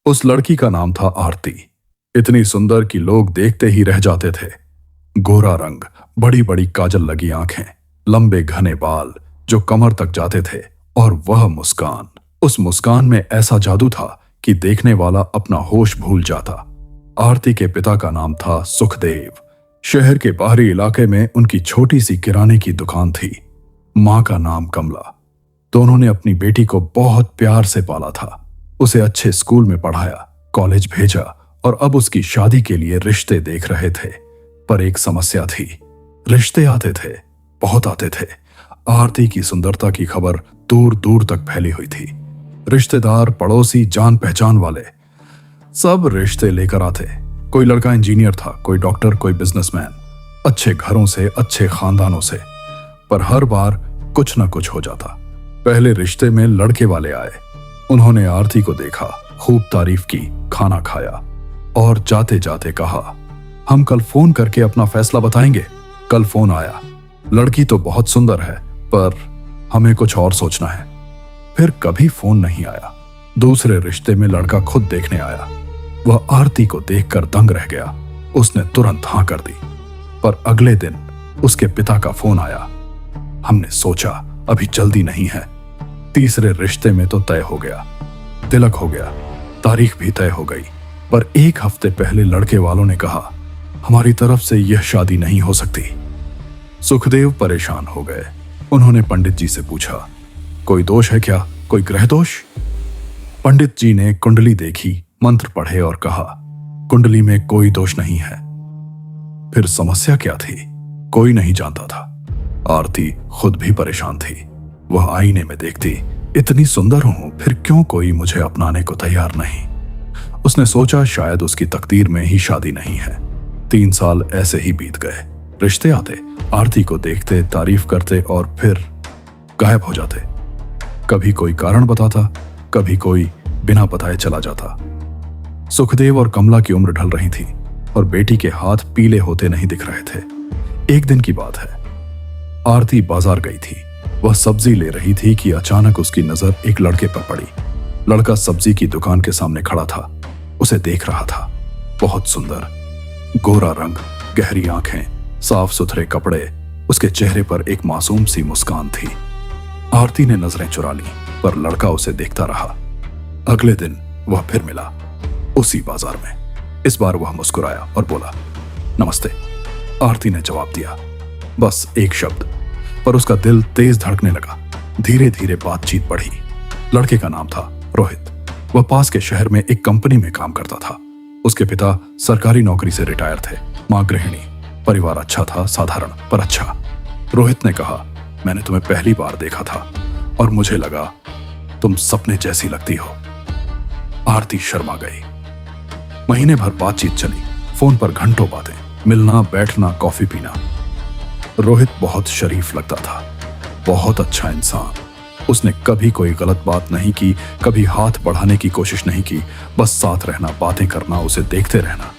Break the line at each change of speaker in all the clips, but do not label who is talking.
उस लड़की का नाम था आरती। इतनी सुंदर कि लोग देखते ही रह जाते थे। गोरा रंग, बड़ी बड़ी काजल लगी आंखें, लंबे घने बाल जो कमर तक जाते थे, और वह मुस्कान। उस मुस्कान में ऐसा जादू था कि देखने वाला अपना होश भूल जाता। आरती के पिता का नाम था सुखदेव। शहर के बाहरी इलाके में उनकी छोटी सी किराने की दुकान थी। मां का नाम कमला। दोनों ने अपनी बेटी को बहुत प्यार से पाला था। उसे अच्छे स्कूल में पढ़ाया, कॉलेज भेजा, और अब उसकी शादी के लिए रिश्ते देख रहे थे। पर एक समस्या थी। रिश्ते आते थे, बहुत आते थे। आरती की सुंदरता की खबर दूर दूर तक फैली हुई थी। रिश्तेदार, पड़ोसी, जान पहचान वाले सब रिश्ते लेकर आते। कोई लड़का इंजीनियर था, कोई डॉक्टर, कोई बिजनेसमैन, अच्छे घरों से, अच्छे खानदानों से। पर हर बार कुछ न कुछ हो जाता। पहले रिश्ते में लड़के वाले आए। उन्होंने आरती को देखा, खूब तारीफ की, खाना खाया और जाते जाते कहा, हम कल फोन करके अपना फैसला बताएंगे। कल फोन आया। लड़की तो बहुत सुंदर है, पर हमें कुछ और सोचना है। फिर कभी फोन नहीं आया। दूसरे रिश्ते में लड़का खुद देखने आया। वह आरती को देखकर दंग रह गया। उसने तुरंत हाँ कर दी। पर अगले दिन उसके पिता का फोन आया। हमने सोचा अभी जल्दी नहीं है। तीसरे रिश्ते में तो तय हो गया, तिलक हो गया, तारीख भी तय हो गई। पर एक हफ्ते पहले लड़के वालों ने कहा, हमारी तरफ से यह शादी नहीं हो सकती। सुखदेव परेशान हो गए। उन्होंने पंडित जी से पूछा, कोई दोष है क्या, कोई ग्रह दोष? पंडित जी ने कुंडली देखी, मंत्र पढ़े और कहा, कुंडली में कोई दोष नहीं है। फिर समस्या क्या थी? कोई नहीं जानता था। आरती खुद भी परेशान थी। वह आईने में देखती, इतनी सुंदर हूं, फिर क्यों कोई मुझे अपनाने को तैयार नहीं? उसने सोचा शायद उसकी तकदीर में ही शादी नहीं है। 3 साल ऐसे ही बीत गए। रिश्ते आते, आरती को देखते, तारीफ करते और फिर गायब हो जाते। कभी कोई कारण बताता, कभी कोई बिना बताए चला जाता। सुखदेव और कमला की उम्र ढल रही थी और बेटी के हाथ पीले होते नहीं दिख रहे थे। एक दिन की बात है, आरती बाजार गई थी। वह सब्जी ले रही थी कि अचानक उसकी नजर एक लड़के पर पड़ी। लड़का सब्जी की दुकान के सामने खड़ा था, उसे देख रहा था। बहुत सुंदर, गोरा रंग, गहरी आंखें, साफ सुथरे कपड़े, उसके चेहरे पर एक मासूम सी मुस्कान थी। आरती ने नजरें चुरा ली, पर लड़का उसे देखता रहा। अगले दिन वह फिर मिला, उसी बाजार में। इस बार वह मुस्कुराया और बोला, नमस्ते। आरती ने जवाब दिया, बस एक शब्द, पर उसका दिल तेज धड़कने लगा। धीरे धीरे बातचीत बढ़ी। लड़के का नाम था रोहित। वह पास के शहर में एक कंपनी में काम करता था। उसके पिता सरकारी नौकरी से रिटायर थे, मां गृहिणी। परिवार अच्छा था, साधारण पर अच्छा। रोहित ने कहा, मैंने तुम्हें पहली बार देखा था और मुझे लगा तुम सपने जैसी लगती हो। आरती शर्मा गई। महीने भर बातचीत चली, फोन पर घंटों बातें, मिलना, बैठना, कॉफी पीना। रोहित बहुत शरीफ लगता था, बहुत अच्छा इंसान। उसने कभी कोई गलत बात नहीं की, कभी हाथ बढ़ाने की कोशिश नहीं की। बस साथ रहना, बातें करना, उसे देखते रहना।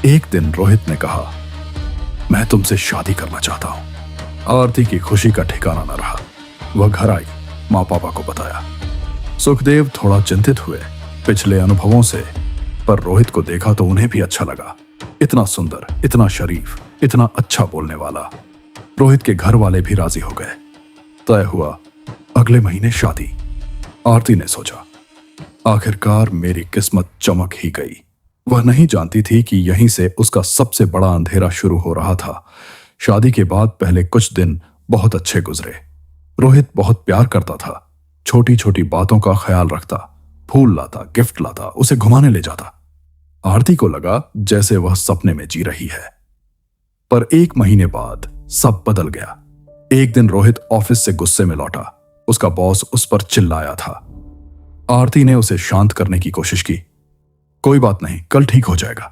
एक दिन रोहित ने कहा, मैं तुमसे शादी करना चाहता हूं। आरती की खुशी का ठिकाना न रहा। वह घर आई, माँ पापा को बताया। सुखदेव थोड़ा चिंतित हुए पिछले अनुभवों से, पर रोहित को देखा तो उन्हें भी अच्छा लगा। इतना सुंदर, इतना शरीफ, इतना अच्छा बोलने वाला। रोहित के घर वाले भी राजी हो गए। तय हुआ अगले महीने शादी। आरती ने सोचा, आखिरकार मेरी किस्मत चमक ही गई। वह नहीं जानती थी कि यहीं से उसका सबसे बड़ा अंधेरा शुरू हो रहा था। शादी के बाद पहले कुछ दिन बहुत अच्छे गुजरे। रोहित बहुत प्यार करता था, छोटी छोटी बातों का ख्याल रखता, फूल लाता, गिफ्ट लाता, उसे घुमाने ले जाता। आरती को लगा जैसे वह सपने में जी रही है। पर 1 महीने बाद सब बदल गया। एक दिन रोहित ऑफिस से गुस्से में लौटा। उसका बॉस उस पर चिल्लाया था। आरती ने उसे शांत करने की कोशिश की। कोई बात नहीं, कल ठीक हो जाएगा।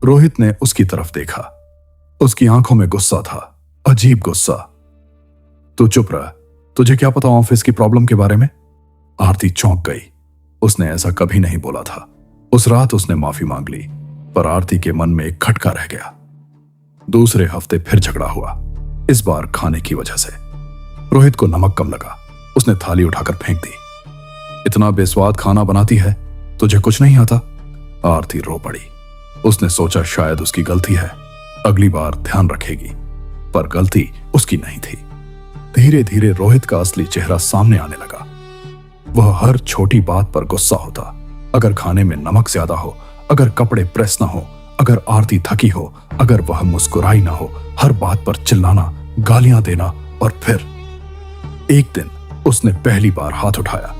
रोहित ने उसकी तरफ देखा। उसकी आंखों में गुस्सा था, अजीब गुस्सा। तू चुप रह, तुझे क्या पता ऑफिस की प्रॉब्लम के बारे में? आरती चौंक गई। उसने ऐसा कभी नहीं बोला था। उस रात उसने माफी मांग ली, पर आरती के मन में एक खटका रह गया। दूसरे हफ्ते फिर झगड़ा हुआ, इस बार खाने की वजह से। रोहित को नमक कम लगा। उसने थाली उठाकर फेंक दी। इतना बेस्वाद खाना बनाती है, तुझे कुछ नहीं आता? आरती रो पड़ी। उसने सोचा शायद उसकी गलती है, अगली बार ध्यान रखेगी, पर गलती उसकी नहीं थी। धीरे धीरे रोहित का असली चेहरा सामने आने लगा। वह हर छोटी बात पर गुस्सा होता। अगर खाने में नमक ज्यादा हो, अगर कपड़े प्रेस ना हो, अगर आरती थकी हो, अगर वह मुस्कुराई ना हो, हर बात पर चिल्लाना, गालियां देना। और फिर एक दिन उसने पहली बार हाथ उठाया,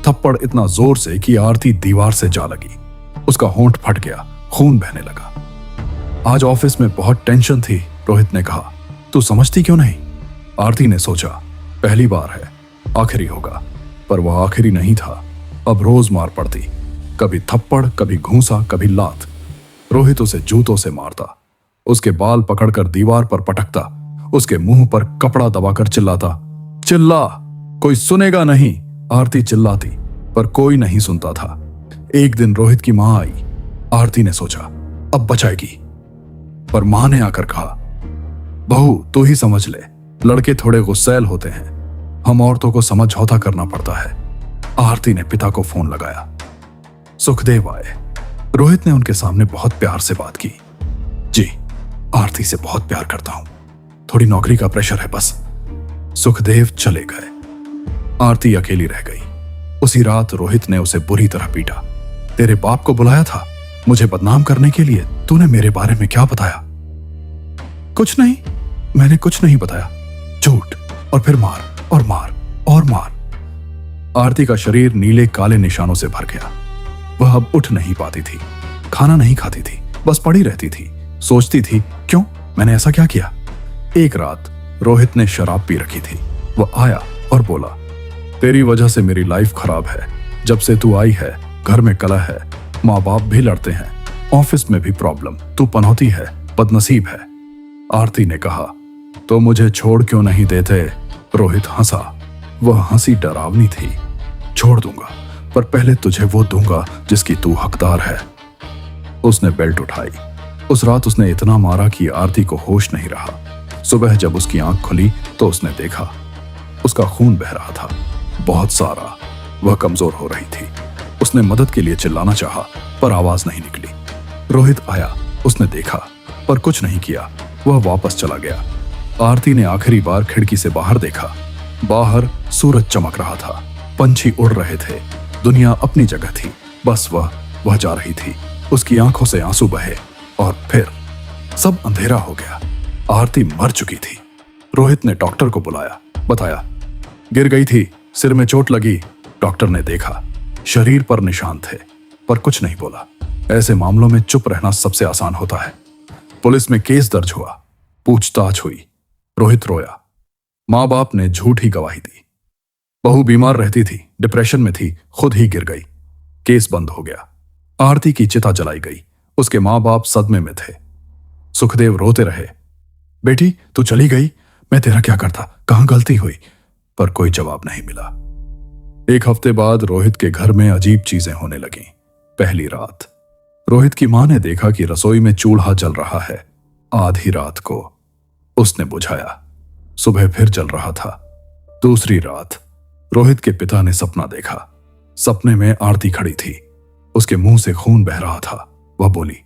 थप्पड़ इतना जोर से कि आरती दीवार से जा लगी। उसका होंठ फट गया, खून बहने लगा। आज ऑफिस में बहुत टेंशन थी, रोहित ने कहा। तू समझती क्यों नहीं? आरती ने सोचा, पहली बार है, आखिरी होगा। पर वह आखिरी नहीं था। अब रोज मार पड़ती, कभी थप्पड़, कभी घूंसा, कभी लात। रोहित उसे जूतों से मारता, उसके बाल पकड़कर दीवार पर पटकता, उसके मुंह पर कपड़ा दबाकर चिल्लाता, चिल्ला, कोई सुनेगा नहीं। आरती चिल्लाती, पर कोई नहीं सुनता था। एक दिन रोहित की मां आई। आरती ने सोचा, अब बचाएगी, पर मां ने आकर कहा, बहू तू ही समझ ले, लड़के थोड़े गुस्सैल होते हैं, हम औरतों को समझौता करना पड़ता है। आरती ने पिता को फोन लगाया। सुखदेव आए। रोहित ने उनके सामने बहुत प्यार से बात की। जी, आरती से बहुत प्यार करता हूं, थोड़ी नौकरी का प्रेशर है बस। सुखदेव चले गए। आरती अकेली रह गई। उसी रात रोहित ने उसे बुरी तरह पीटा। तेरे बाप को बुलाया था मुझे बदनाम करने के लिए, तूने मेरे बारे में क्या बताया? कुछ नहीं, मैंने कुछ नहीं बताया। झूठ। और फिर मार और मार और मार। आरती का शरीर नीले काले निशानों से भर गया। वह अब उठ नहीं पाती थी, खाना नहीं खाती थी, बस पड़ी रहती थी, सोचती थी, क्यों, मैंने ऐसा क्या किया? एक रात रोहित ने शराब पी रखी थी। वह आया और बोला, तेरी वजह से मेरी लाइफ खराब है। जब से तू आई है घर में कलह है, माँ बाप भी लड़ते हैं, ऑफिस में भी प्रॉब्लम, तू पनौती है, बदनसीब है। आरती ने कहा, तो मुझे छोड़ क्यों नहीं देते? रोहित हंसा। वह हंसी डरावनी थी। छोड़ दूंगा, पर पहले तुझे वो दूंगा जिसकी तू हकदार है। उसने बेल्ट उठाई। उस रात उसने इतना मारा कि आरती को होश नहीं रहा। सुबह जब उसकी आंख खुली तो उसने देखा, उसका खून बह रहा था, बहुत सारा। वह कमजोर हो रही थी। उसने मदद के लिए चिल्लाना चाहा, पर आवाज नहीं निकली। रोहित आया, उसने देखा, पर कुछ नहीं किया। वह वापस चला गया। आरती ने आखिरी बार खिड़की से बाहर देखा। बाहर सूरज चमक रहा था, पंछी उड़ रहे थे, दुनिया अपनी जगह थी, बस वह जा रही थी। उसकी आंखों से आंसू बहे और फिर सब अंधेरा हो गया। आरती मर चुकी थी। रोहित ने डॉक्टर को बुलाया, बताया, गिर गई थी, सिर में चोट लगी। डॉक्टर ने देखा, शरीर पर निशान थे, पर कुछ नहीं बोला। ऐसे मामलों में चुप रहना सबसे आसान होता है। पुलिस में केस दर्ज हुआ, पूछताछ हुई। रोहित रोया। माँ बाप ने झूठी गवाही दी। बहू बीमार रहती थी, डिप्रेशन में थी, खुद ही गिर गई। केस बंद हो गया। आरती की चिता जलाई गई। उसके माँ बाप सदमे में थे। सुखदेव रोते रहे, बेटी तू चली गई, मैं तेरा क्या करता, कहां गलती हुई? पर कोई जवाब नहीं मिला। एक हफ्ते बाद रोहित के घर में अजीब चीजें होने लगीं। पहली रात रोहित की मां ने देखा कि रसोई में चूल्हा जल रहा है। आधी रात को उसने बुझाया, सुबह फिर जल रहा था। दूसरी रात रोहित के पिता ने सपना देखा। सपने में आरती खड़ी थी, उसके मुंह से खून बह रहा था। वह बोली,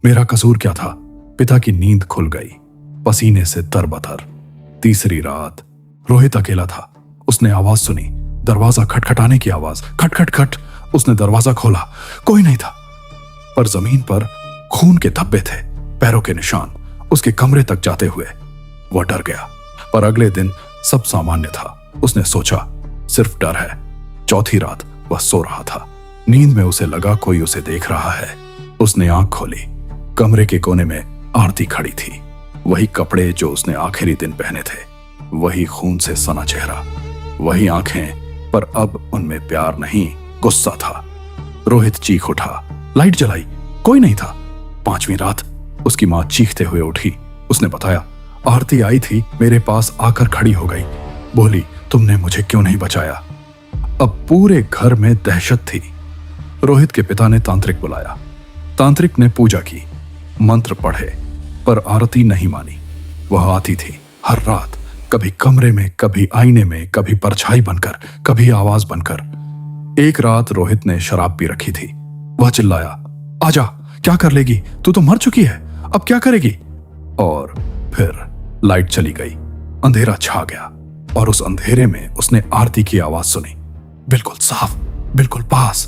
मेरा कसूर क्या था? पिता की नींद खुल गई, पसीने से तरबतर। तीसरी रात रोहित अकेला था। उसने आवाज सुनी, दरवाजा खटखटाने की आवाज, खट खट खट। उसने दरवाजा खोला, कोई नहीं था, पर जमीन पर खून के धब्बे थे, पैरों के निशान उसके कमरे तक जाते हुए। वह डर गया, पर अगले दिन सब सामान्य था। उसने सोचा, सिर्फ डर है। चौथी रात वह सो रहा था। नींद में उसे लगा कोई उसे देख रहा है। उसने आंख खोली। कमरे के कोने में आरती खड़ी थी। वही कपड़े जो उसने आखिरी दिन पहने थे, वही खून से सना चेहरा, वही आंखें, पर अब उनमें प्यार नहीं, गुस्सा था। रोहित चीख उठा, लाइट जलाई, कोई नहीं था। पांचवी रात उसकी मां चीखते हुए उठी। उसने बताया, आरती आई थी, मेरे पास आकर खड़ी हो गई, बोली, तुमने मुझे क्यों नहीं बचाया? अब पूरे घर में दहशत थी। रोहित के पिता ने तांत्रिक बुलाया। तांत्रिक ने पूजा की, मंत्र पढ़े, पर आरती नहीं मानी। वह आती थी हर रात, कभी कमरे में, कभी आईने में, कभी परछाई बनकर, कभी आवाज बनकर। एक रात रोहित ने शराब पी रखी थी। वह चिल्लाया, आजा, क्या कर लेगी, तू तो मर चुकी है, अब क्या करेगी। और फिर लाइट चली गई, अंधेरा छा गया और उस अंधेरे में उसने आरती की आवाज सुनी, बिल्कुल साफ, बिल्कुल पास।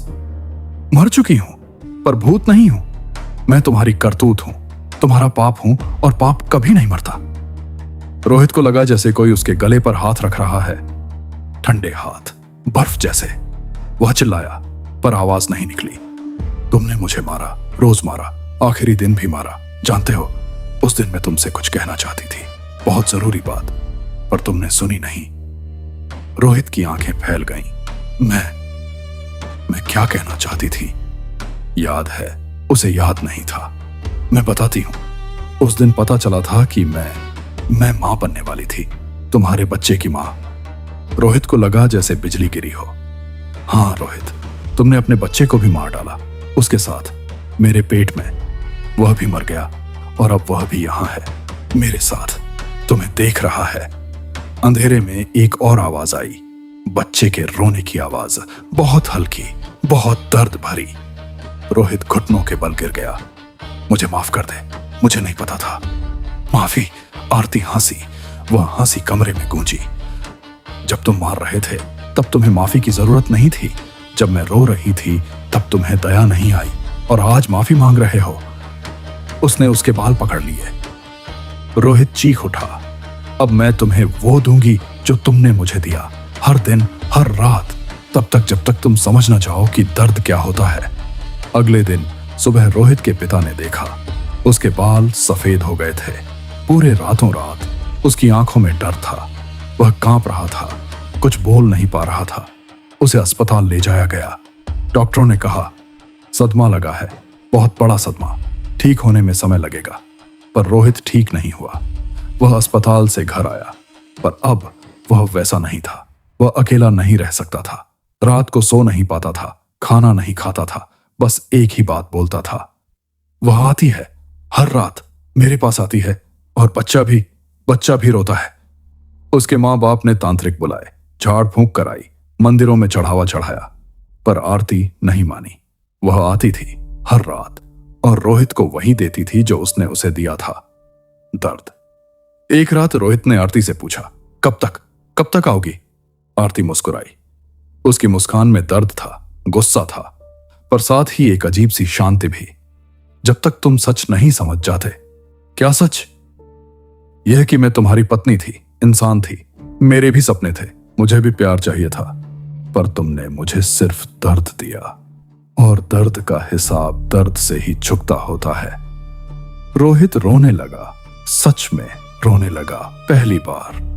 मर चुकी हूं पर भूत नहीं हूं, मैं तुम्हारी करतूत हूं, तुम्हारा पाप हूं और पाप कभी नहीं मरता। रोहित को लगा जैसे कोई उसके गले पर हाथ रख रहा है, ठंडे हाथ, बर्फ जैसे। वह चिल्लाया पर आवाज नहीं निकली। तुमने मुझे मारा, रोज मारा, आखिरी दिन भी मारा। जानते हो, उस दिन मैं तुमसे कुछ कहना चाहती थी, बहुत जरूरी बात, पर तुमने सुनी नहीं। रोहित की आंखें फैल गईं। मैं क्या कहना चाहती थी? याद है, उसे याद नहीं था। मैं बताती हूं। उस दिन पता चला था कि मैं मां बनने वाली थी, तुम्हारे बच्चे की मां। रोहित को लगा जैसे बिजली गिरी हो। हाँ रोहित, तुमने अपने बच्चे को भी मार डाला, उसके साथ, मेरे पेट में। वह भी मर गया और अब वह भी यहां है, मेरे साथ, तुम्हें देख रहा है। अंधेरे में एक और आवाज आई, बच्चे के रोने की आवाज, बहुत हल्की, बहुत दर्द भरी। रोहित घुटनों के बल गिर गया। मुझे माफ कर दे, मुझे नहीं पता था। माफी। आरती हंसी। वह हंसी कमरे में गूंजी। जब तुम मार रहे थे तब तुम्हें माफी की जरूरत नहीं थी। जब मैं रो रही थी तब तुम्हें दया नहीं आई और आज माफी मांग रहे हो। उसने उसके बाल पकड़ लिए। रोहित चीख उठा, अब मैं तुम्हें वो दूंगी जो तुमने मुझे दिया, हर दिन, हर रात, तब तक जब तक तुम समझ ना जाओ कि दर्द क्या होता है। अगले दिन सुबह रोहित के पिता ने देखा, उसके बाल सफेद हो गए थे। पूरे रातों रात उसकी आंखों में डर था। वह कांप रहा था, कुछ बोल नहीं पा रहा था। उसे अस्पताल ले जाया गया। डॉक्टरों ने कहा, सदमा लगा है, बहुत बड़ा सदमा, ठीक होने में समय लगेगा। पर रोहित ठीक नहीं हुआ। वह अस्पताल से घर आया, पर अब वह वैसा नहीं था। वह अकेला नहीं रह सकता था। रात को सो नहीं पाता था, खाना नहीं खाता था, बस एक ही बात बोलता था, वह आती है, हर रात मेरे पास आती है और बच्चा भी रोता है। उसके माँ बाप ने तांत्रिक बुलाए, झाड़ फूंक कराई, मंदिरों में चढ़ावा चढ़ाया, पर आरती नहीं मानी। वह आती थी हर रात और रोहित को वही देती थी जो उसने उसे दिया था, दर्द। एक रात रोहित ने आरती से पूछा, कब तक आओगी? आरती मुस्कुराई। उसकी मुस्कान में दर्द था, गुस्सा था, पर साथ ही एक अजीब सी शांति भी। जब तक तुम सच नहीं समझ जाते। क्या सच? यह कि मैं तुम्हारी पत्नी थी, इंसान थी, मेरे भी सपने थे, मुझे भी प्यार चाहिए था, पर तुमने मुझे सिर्फ दर्द दिया और दर्द का हिसाब दर्द से ही चुकता होता है। रोहित रोने लगा, सच में रोने लगा, पहली बार।